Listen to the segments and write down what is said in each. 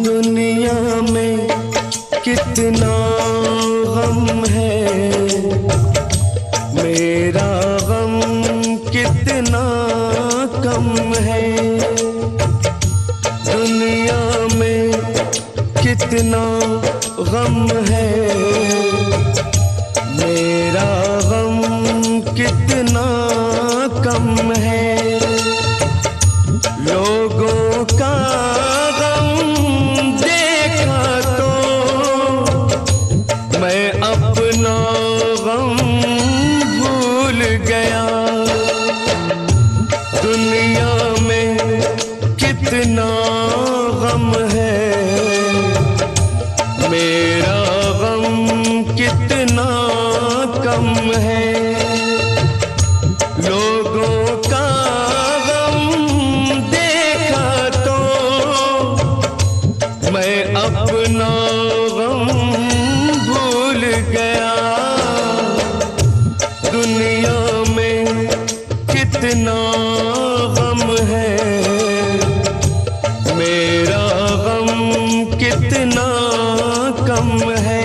दुनिया में कितना गम है, मेरा गम कितना कम है। दुनिया में कितना गम है, मेरा गम कितना कम है। लोगों का गम देखा तो मैं अपना गम भूल गया। दुनिया में कितना गम है, मेरा गम कितना कम है। लोगों का मैं अपना गम भूल गया। दुनिया में कितना गम है, मेरा गम कितना कम है।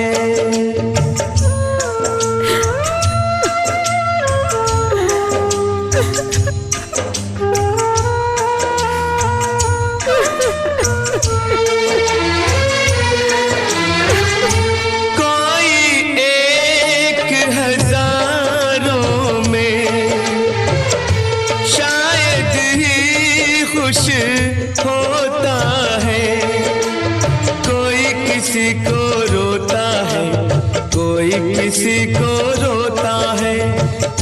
खुश होता है, कोई किसी को रोता है, कोई किसी को रोता है,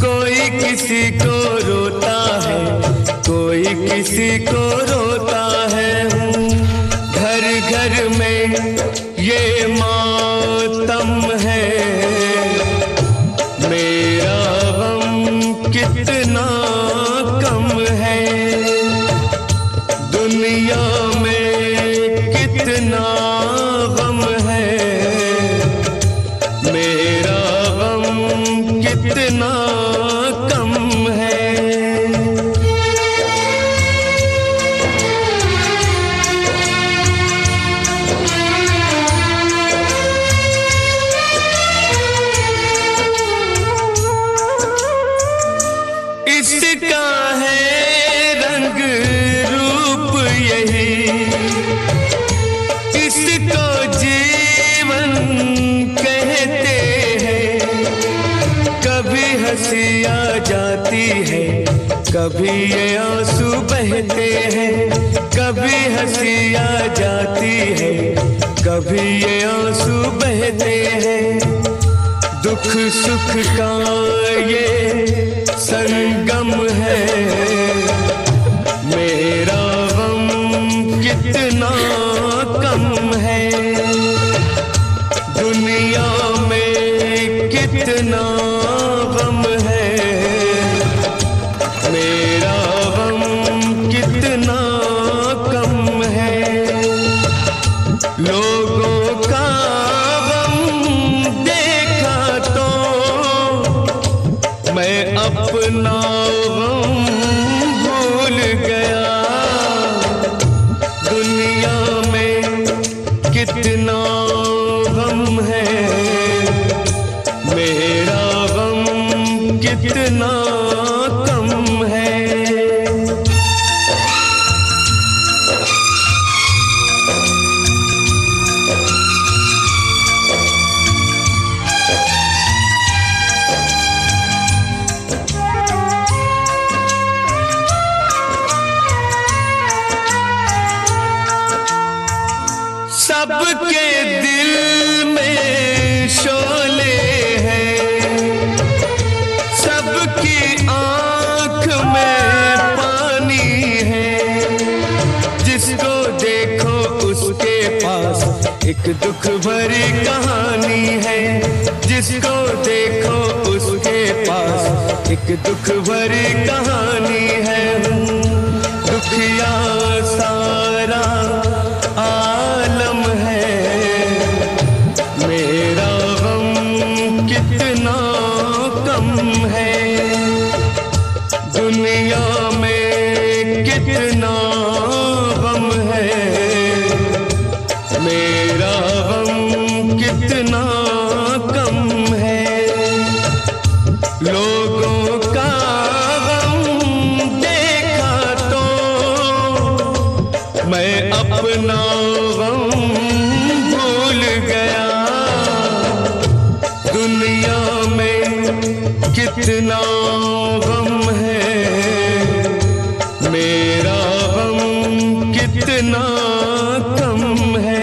कोई किसी को रोता है, कोई किसी को रोता है। घर घर में ये मातम है, मेरा गम कितना कम है। दुनिया में कितना गम है, मेरा गम कितना कम है। इसका है रंग रूप यही, इसको जीवन कहते हैं। कभी हंसी आ जाती है, कभी ये आंसू बहते हैं। कभी हंसी आ जाती है, कभी ये आंसू बहते हैं। दुख सुख का ये संगम है, मेरा गम कितना कम है। दुनिया में कितना गम है, मेरा गम कितना कम है। लोगों का मैं अपना गम भूल गया। दुनिया में कितना गम है, मेरा गम कितना कम है। सबके दिल में शोले हैं, सबकी आँख में पानी है। जिसको देखो उसके पास एक दुख भरी कहानी है। जिसको देखो उसके पास एक दुख भरी कहानी है। दुखिया सारा आलम है, मेरा गम कितना कम है। लोगों का गम देखा तो मैं अपना गम भूल गया। दुनिया में कितना गम है, मेरा गम कितना कम है।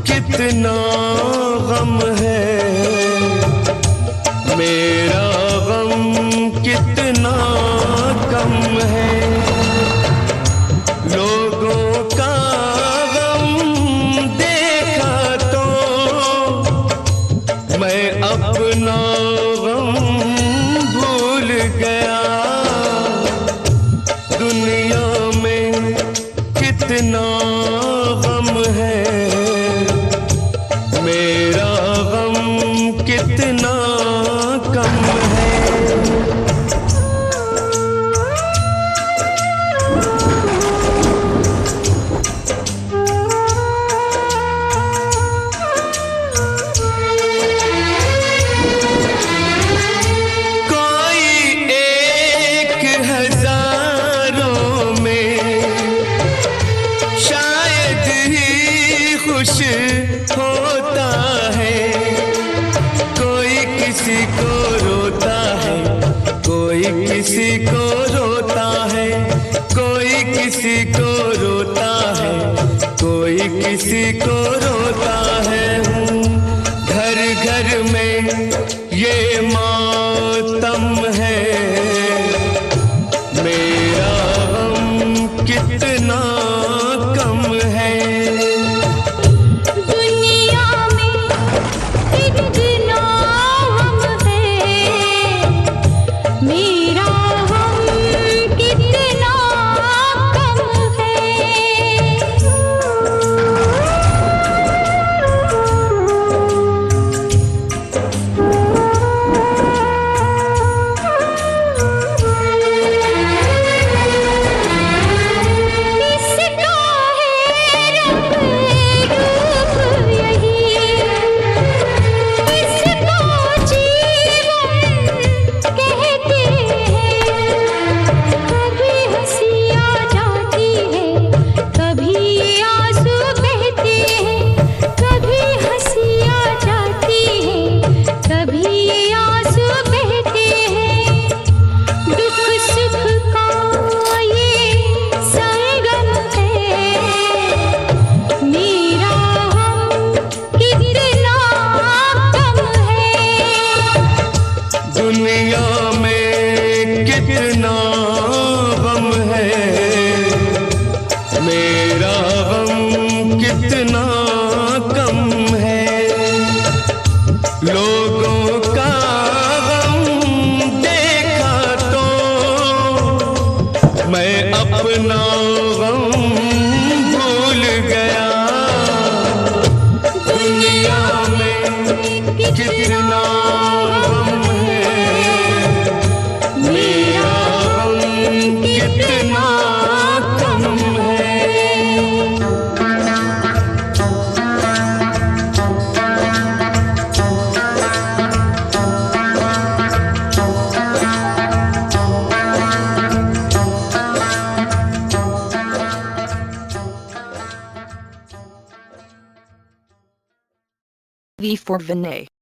कितना गम है, मेरा गम कितना कम है। लोगों का गम देखा तो मैं अपना गम भूल गया। दुनिया में कितना गम है, मेरा गम कितना कम है। कोई एक हजारों में शायद ही खुश होता है। कोई किसी को रोता है, कोई किसी को रोता है, कोई किसी को रोता है, कोई किसी को रोता है। घर घर में ये मातम है, मेरा गम कितना कम है। दुनिया में कितना गम है, मेरा गम कितना कम है। लोगों का गम देखा तो मैं अपना गम भूल गया। दुनिया में कितना कितना कम है। V for Vinay.